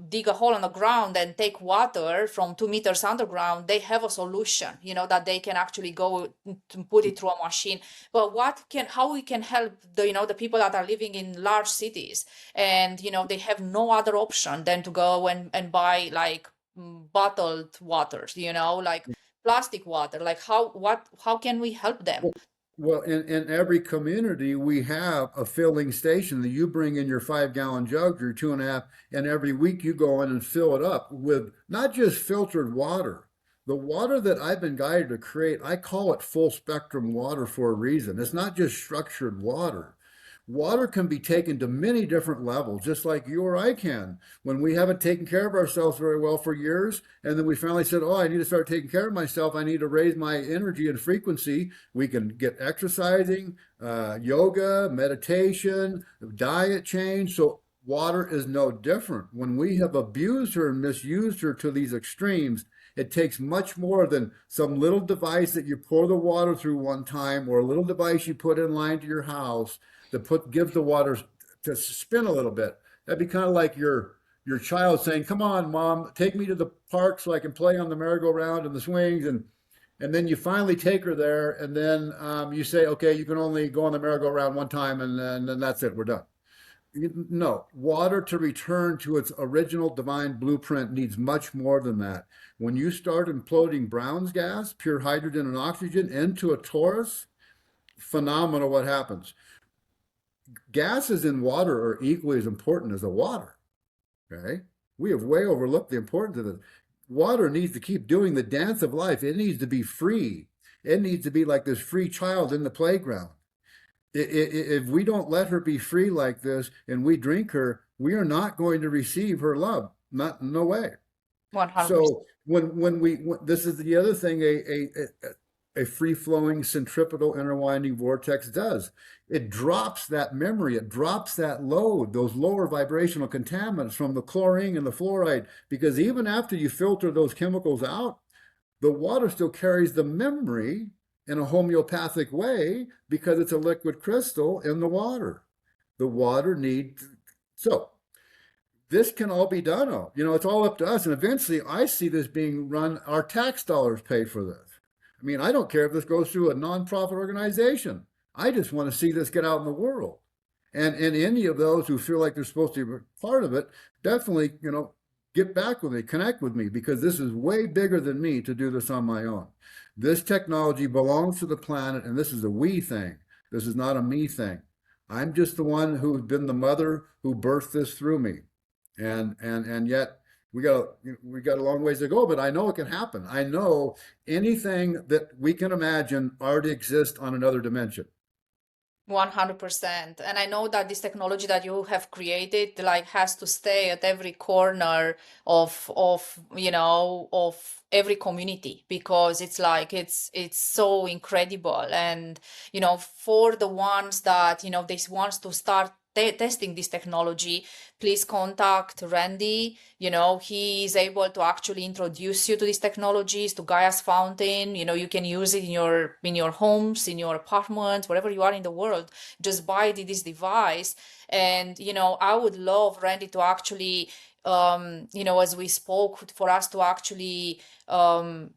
dig a hole on the ground and take water from 2 meters underground. They have a solution, that they can actually go to put it through a machine. But how we can help the people that are living in large cities, and, they have no other option than to go and buy like bottled waters, like plastic water. Like how can we help them? Well, in every community, we have a filling station that you bring in your 5 gallon jug, your 2.5, and every week you go in and fill it up with not just filtered water. The water that I've been guided to create, I call it full spectrum water for a reason. It's not just structured water. Water can be taken to many different levels, just like you or I can. When we haven't taken care of ourselves very well for years, and then we finally said, oh, I need to start taking care of myself. I need to raise my energy and frequency. We can get exercising, yoga, meditation, diet change. So water is no different. When we have abused her and misused her to these extremes, it takes much more than some little device that you pour the water through one time, or a little device you put in line to your house that gives the water to spin a little bit. That'd be kind of like your child saying, "Come on, mom, take me to the park so I can play on the merry-go-round and the swings." And then you finally take her there, and then you say, "Okay, you can only go on the merry-go-round one time, and then that's it. We're done." No, water to return to its original divine blueprint needs much more than that. When you start imploding Brown's gas, pure hydrogen and oxygen, into a torus, phenomenal what happens. Gases in water are equally as important as the water. Okay? We have way overlooked the importance of this. Water needs to keep doing the dance of life. It needs to be free. It needs to be like this free child in the playground. If we don't let her be free like this and we drink her, we are not going to receive her love. No way. 100%. So this is the other thing a free-flowing centripetal interwinding vortex does. It drops that memory, it drops that load, those lower vibrational contaminants from the chlorine and the fluoride, because even after you filter those chemicals out, the water still carries the memory in a homeopathic way because it's a liquid crystal in the water. The water needs, so this can all be done. It's all up to us. And eventually, I see this being run, our tax dollars pay for this. I mean, I don't care if this goes through a nonprofit organization. I just want to see this get out in the world. And any of those who feel like they're supposed to be part of it, definitely, get back with me, connect with me, because this is way bigger than me to do this on my own. This technology belongs to the planet, and this is a we thing. This is not a me thing. I'm just the one who's been the mother who birthed this through me. And yet we got a long ways to go, but I know it can happen. I know anything that we can imagine already exists on another dimension. 100%. And I know that this technology that you have created like has to stay at every corner of every community, because it's like it's so incredible. And for the ones that they wants to start testing this technology, please contact Randy. He is able to actually introduce you to these technologies, to Gaia's Fountain. You can use it in your homes, in your apartments, wherever you are in the world. Just buy this device. And I would love Randy to actually as we spoke, for us to actually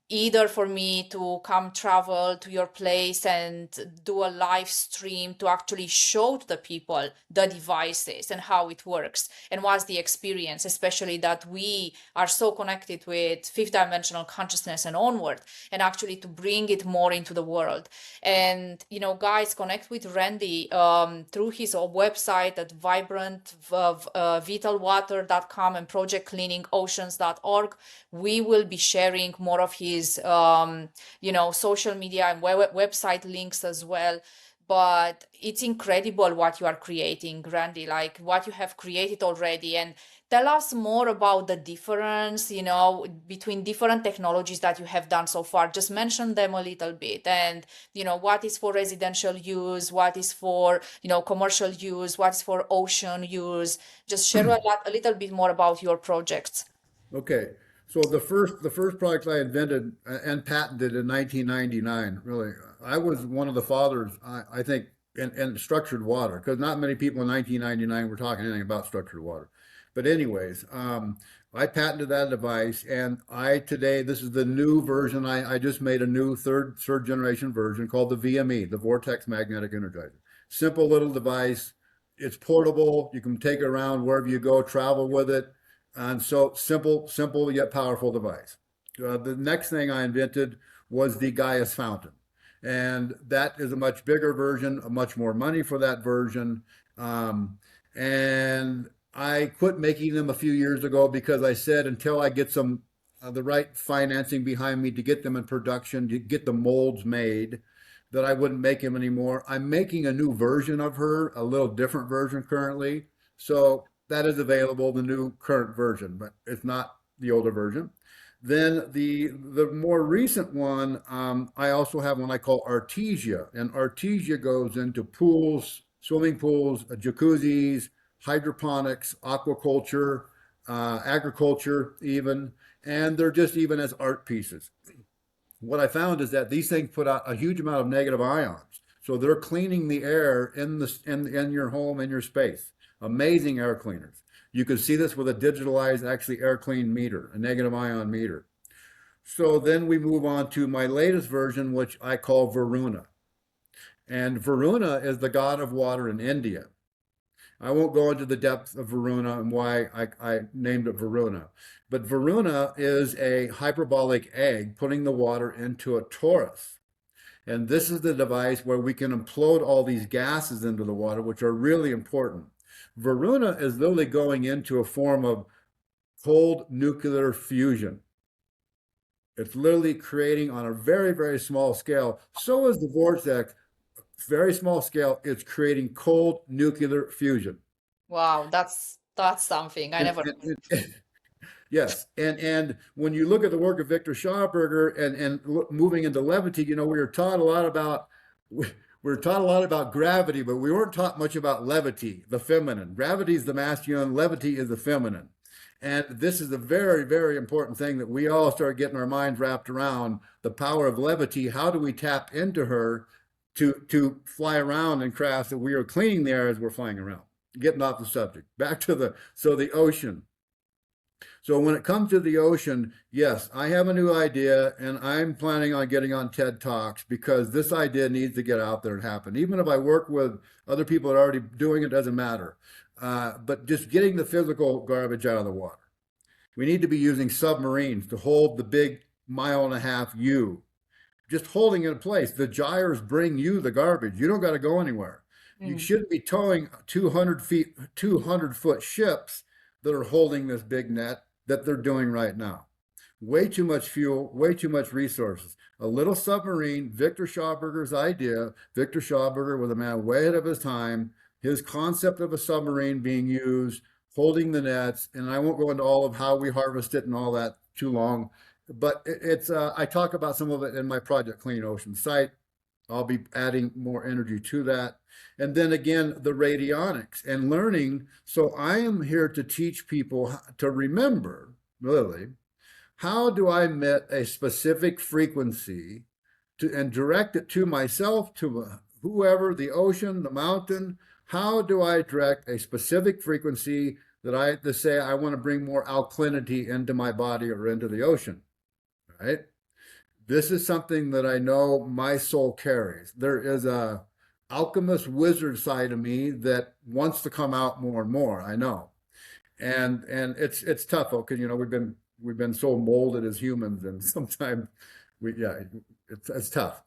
either for me to come travel to your place and do a live stream to actually show to the people the devices and how it works and what's the experience, especially that we are so connected with fifth dimensional consciousness and onward, and actually to bring it more into the world. And guys, connect with Randy through his website at vibrantvitalwater.com and projectcleaningoceans.org. We will be sharing more of his social media and website links as well. But it's incredible what you are creating, Randy, like what you have created already. And tell us more about the difference, between different technologies that you have done so far. Just mention them a little bit. And, what is for residential use, what is for, commercial use, what's for ocean use. Just share a little bit more about your projects. Okay. So the first product I invented and patented in 1999, really, I was one of the fathers, I think, in structured water, because not many people in 1999 were talking anything about structured water. But anyways, I patented that device, and today, this is the new version. I just made a new third generation version called the VME, the Vortex Magnetic Energizer. Simple little device. It's portable. You can take it around wherever you go, travel with it. And so simple yet powerful device. The next thing I invented was the Gaia's Fountain. And that is a much bigger version, much more money for that version. And I quit making them a few years ago because I said until I get some the right financing behind me to get them in production, to get the molds made, that I wouldn't make them anymore. I'm making a new version of her, a little different version currently. So that is available, the new current version, but it's not the older version. Then the more recent one, I also have one I call Artesia, and Artesia goes into pools, swimming pools, jacuzzis, hydroponics, aquaculture, agriculture even, and they're just even as art pieces. What I found is that these things put out a huge amount of negative ions, so they're cleaning the air in your home, in your space. Amazing air cleaners. You can see this with a digitalized, actually air clean meter, a negative ion meter. So then we move on to my latest version, which I call Varuna. And Varuna is the god of water in India. I won't go into the depth of Varuna and why I named it Varuna. But Varuna is a hyperbolic egg putting the water into a torus. And this is the device where we can implode all these gases into the water, which are really important. Varuna is literally going into a form of cold nuclear fusion. It's literally creating on a very, very small scale. So is the vortex, very small scale. It's creating cold nuclear fusion. Wow, that's something I never. Yes, and when you look at the work of Victor Schauberger and moving into levity, we were taught a lot about we're taught a lot about gravity, but we weren't taught much about levity, the feminine. Gravity is the masculine, levity is the feminine. And this is a very, very important thing that we all start getting our minds wrapped around, the power of levity. How do we tap into her to fly around in crafts that we are cleaning the air as we're flying around? getting off the subject. Back to the ocean. So when it comes to the ocean, yes, I have a new idea and I'm planning on getting on TED Talks because this idea needs to get out there and happen. Even if I work with other people that are already doing it, doesn't matter. But just getting the physical garbage out of the water. We need to be using submarines to hold the big mile and a half U, just holding it in place. The gyres bring you the garbage. You don't got to go anywhere. You Mm. shouldn't be towing 200-foot ships that are holding this big net that they're doing right now. Way too much fuel, way too much resources. A little submarine, Victor Schauberger's idea. Victor Schauberger was a man way ahead of his time. His concept of a submarine being used, holding the nets, and I won't go into all of how we harvest it and all that too long, but it's I talk about some of it in my Project Clean Ocean site. I'll be adding more energy to that. And then again, the radionics and learning. So I am here to teach people to remember, Lily, how do I emit a specific frequency and direct it to myself, to whoever, the ocean, the mountain? How do I direct a specific frequency that to say I want to bring more alkalinity into my body or into the ocean, right? This is something that I know my soul carries. There is a alchemist wizard side of me that wants to come out more and more. I know, and it's tough because we've been so molded as humans, and sometimes it's tough.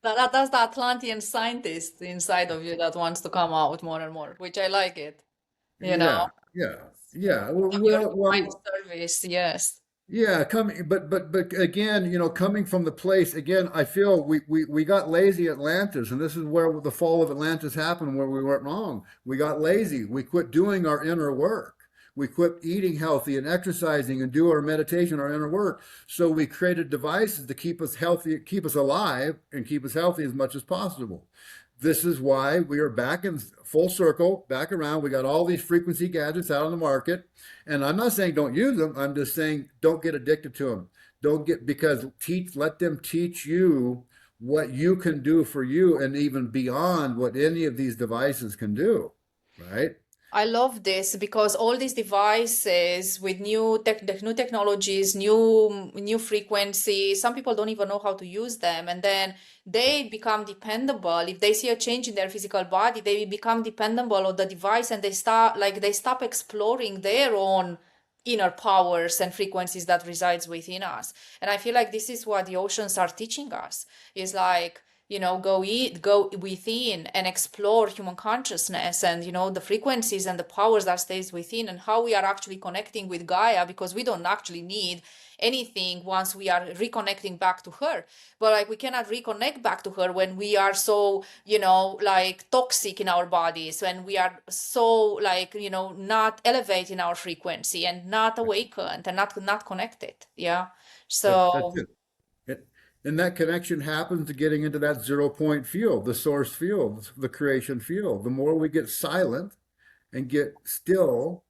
That's the Atlantean scientist inside of you that wants to come out more and more, which I like it, you know, Yeah, yeah, yeah. Well, of your well, divine well, service. Yes. yeah, coming, but again, coming from the place again, I feel we got lazy Atlantis, and this is where the fall of Atlantis happened, where we went wrong. We got lazy. We quit doing our inner work. We quit eating healthy and exercising and do our meditation, our inner work. So we created devices to keep us healthy, keep us alive, and keep us healthy as much as possible. This is why we are back in full circle, back around. We got all these frequency gadgets out on the market. And I'm not saying don't use them. I'm just saying don't get addicted to them. Don't get, because let them teach you what you can do for you and even beyond what any of these devices can do, right? I love this because all these devices with new technologies, new frequencies, some people don't even know how to use them, and then they become dependable. If they see a change in their physical body, they become dependable on the device, and they stop exploring their own inner powers and frequencies that resides within us. And I feel like this is what the oceans are teaching us. Is like, go within and explore human consciousness and the frequencies and the powers that stays within, and how we are actually connecting with Gaia, because we don't actually need anything once we are reconnecting back to her. But like, we cannot reconnect back to her when we are so like toxic in our bodies, when we are so like not elevating our frequency and not awakened and not connected. Yeah. That's So it. It- And that connection happens to getting into that 0 point field, the source field, the creation field. The more we get silent and get still,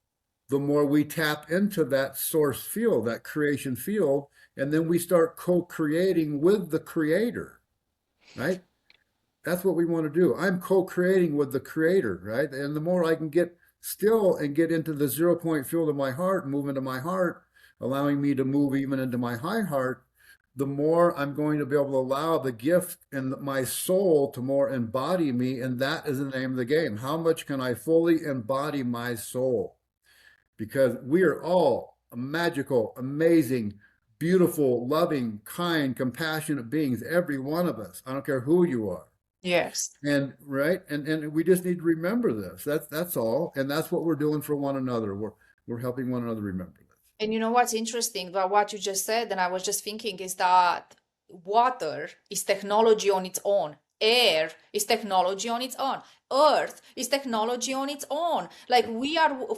the more we tap into that source field, that creation field, and then we start co-creating with the creator, right? That's what we want to do. I'm co-creating with the creator, right? And the more I can get still and get into the 0 point field of my heart, move into my heart, allowing me to move even into my high heart, the more I'm going to be able to allow the gift in my soul to more embody me. And that is the name of the game. How much can I fully embody my soul? Because we are all magical, amazing, beautiful, loving, kind, compassionate beings, every one of us. I don't care who you are. yes. And right, and we just need to remember this. That's all, and that's what we're doing for one another. We're helping one another remember this. And you know what's interesting about what you just said, and I was just thinking, is that water is technology on its own. Air is technology on its own. Earth is technology on its own. Like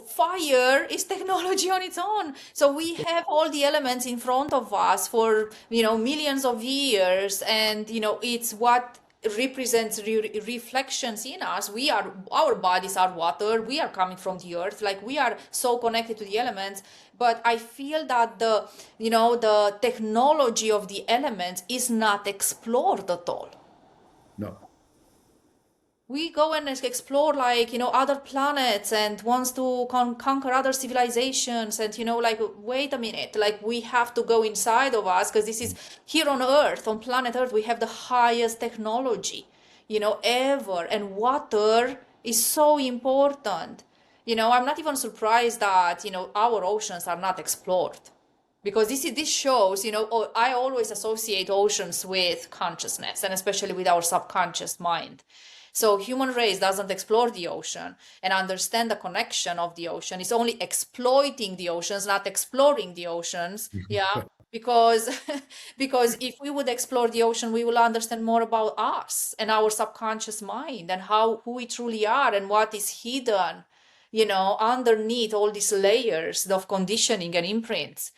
fire is technology on its own. So we have all the elements in front of us for, millions of years. And, it's what represents reflections in us. Our bodies are water, we are coming from the earth, like we are so connected to the elements. But I feel that the technology of the elements is not explored at all. No, we go and explore like other planets and wants to conquer other civilizations, and like, wait a minute, like we have to go inside of us, because this is here on Earth, on planet Earth, we have the highest technology ever, and water is so important. I'm not even surprised that our oceans are not explored, because this shows, I always associate oceans with consciousness, and especially with our subconscious mind. So human race doesn't explore the ocean and understand the connection of the ocean. It's only exploiting the oceans, not exploring the oceans. Yeah. Because because if we would explore the ocean, we will understand more about us and our subconscious mind, and who we truly are, and what is hidden underneath all these layers of conditioning and imprints.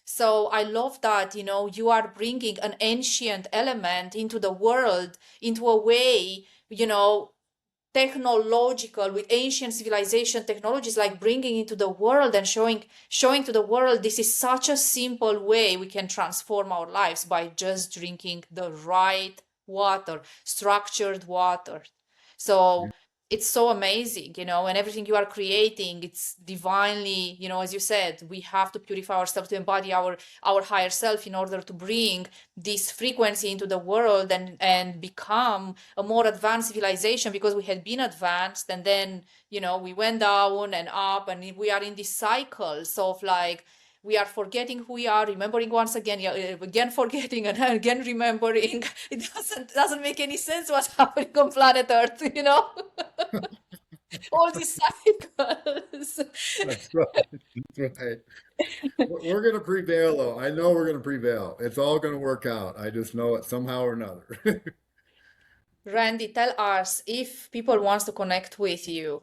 So I love that, you are bringing an ancient element into the world, into a way, technological, with ancient civilization technologies, like bringing into the world and showing to the world, this is such a simple way we can transform our lives by just drinking the right water, structured water. So it's so amazing, and everything you are creating, it's divinely, as you said, we have to purify ourselves to embody our higher self in order to bring this frequency into the world, and become a more advanced civilization, because we had been advanced, and then we went down and up, and we are in these cycles of like, we are forgetting who we are, remembering once again, yeah, again forgetting, and again remembering. It doesn't make any sense what's happening on planet Earth, all these cycles. That's right. That's right. We're going to prevail, though. I know we're going to prevail. It's all going to work out. I just know it somehow or another. Randy, tell us, if people wants to connect with you,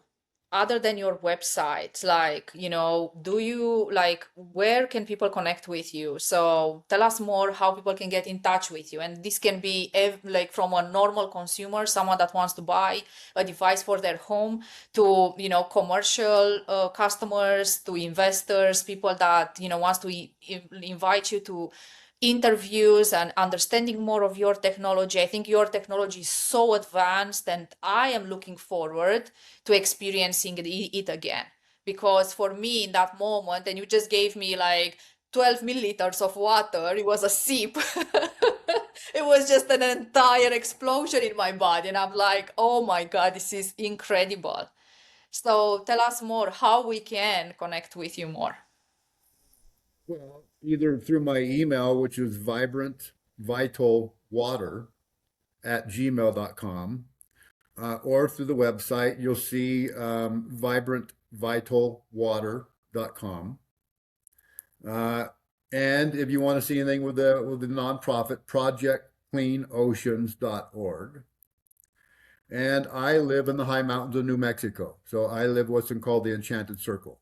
other than your website, like, do you like, where can people connect with you? So tell us more how people can get in touch with you. And this can be like from a normal consumer, someone that wants to buy a device for their home, to, commercial customers, to investors, people that, wants to invite you to interviews and understanding more of your technology. I think your technology is so advanced, and I am looking forward to experiencing it again. Because for me, in that moment, and you just gave me like 12 milliliters of water, it was a sip. It was just an entire explosion in my body. And I'm like, oh my God, this is incredible. So tell us more how we can connect with you more. Well, either through my email, which is vibrantvitalwater@gmail.com, or through the website. You'll see vibrantvitalwater.com. Uh, and if you want to see anything with the nonprofit, projectcleanoceans.org. And I live in the high mountains of New Mexico. So I live what's called the Enchanted Circle.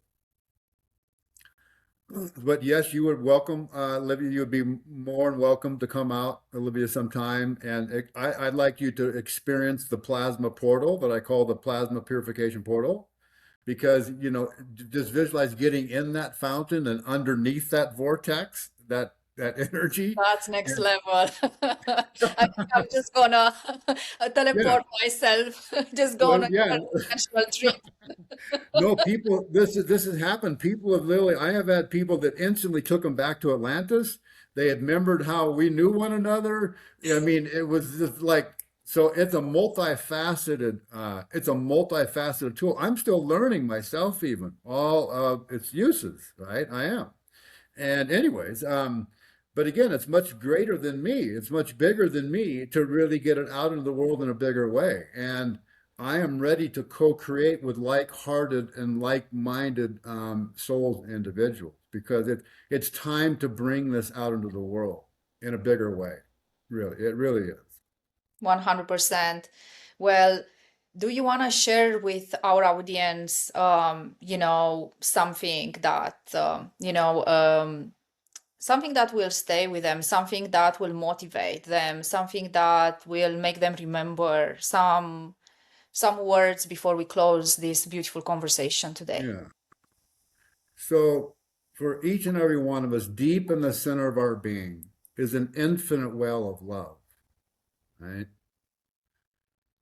But yes, you would welcome, Livia, you would be more than welcome to come out, Olivia, sometime. And I'd like you to experience the plasma portal that I call the plasma purification portal, because, just visualize getting in that fountain and underneath that vortex, that energy. That's next And level. I think I'm just gonna yeah, teleport myself, just go on well, an yeah. international trip. No, people, this has happened. People have literally, I have had people that instantly took them back to Atlantis. They had remembered how we knew one another. I mean, it was just like, so it's a multifaceted tool. I'm still learning myself, even all of its uses, right? I am. And anyways, but again, it's much greater than me. It's much bigger than me to really get it out into the world in a bigger way. And I am ready to co-create with like-hearted and like-minded souls and individuals, because it's time to bring this out into the world in a bigger way. Really, it really is. 100%. Well, do you want to share with our audience, something that, something that will stay with them, something that will motivate them, something that will make them remember, some words before we close this beautiful conversation today? Yeah. So for each and every one of us, deep in the center of our being is an infinite well of love, right?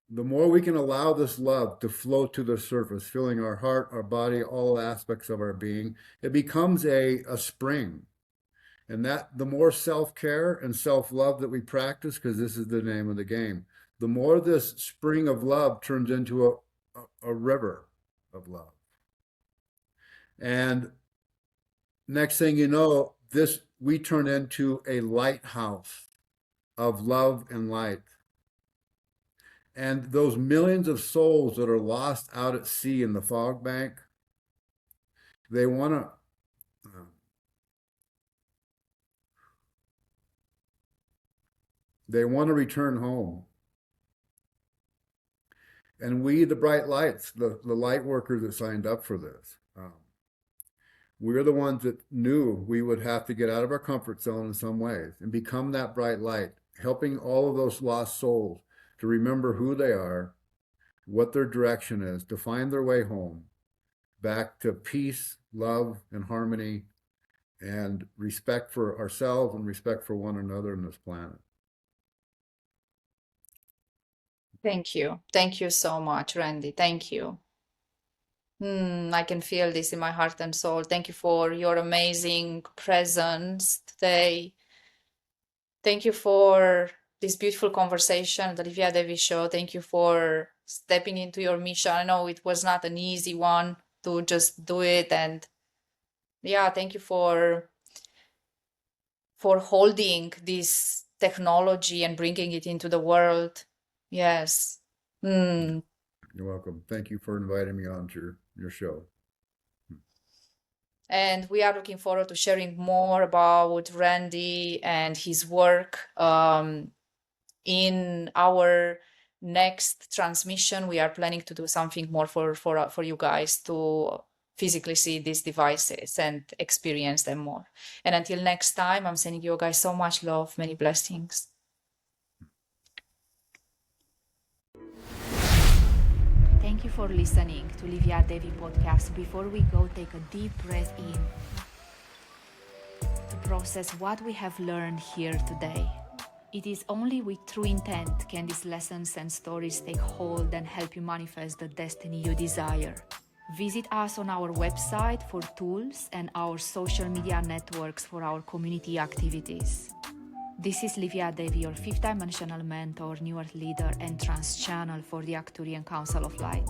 the more we can allow this love to flow to the surface, filling our heart, our body, all aspects of our being, it becomes a spring. And that the more self-care and self-love that we practice, because this is the name of the game, the more this spring of love turns into a river of love. And next thing you know, this we turn into a lighthouse of love and light. And those millions of souls that are lost out at sea in the fog bank, they want to return home. And we, the bright lights, the light workers that signed up for this, we're the ones that knew we would have to get out of our comfort zone in some ways and become that bright light, helping all of those lost souls to remember who they are, what their direction is, to find their way home, back to peace, love, and harmony, and respect for ourselves and respect for one another in this planet. Thank you. Thank you so much, Randy. Thank you. I can feel this in my heart and soul. Thank you for your amazing presence today. Thank you for this beautiful conversation, the Livia Devi Show. Thank you for stepping into your mission. I know it was not an easy one to just do it. And yeah, thank you for holding this technology and bringing it into the world. Yes. You're welcome. Thank you for inviting me on to your show. And we are looking forward to sharing more about Randy and his work in our next transmission. We are planning to do something more for you guys to physically see these devices and experience them more. And until next time, I'm sending you guys so much love, many blessings. Thank you for listening to Livia Devi podcast. Before we go, take a deep breath in to process what we have learned here today. It is only with true intent can these lessons and stories take hold and help you manifest the destiny you desire. Visit us on our website for tools and our social media networks for our community activities. This is Livia Devi, your fifth dimensional mentor, New Earth leader, and trans channel for the Arcturian Council of Light.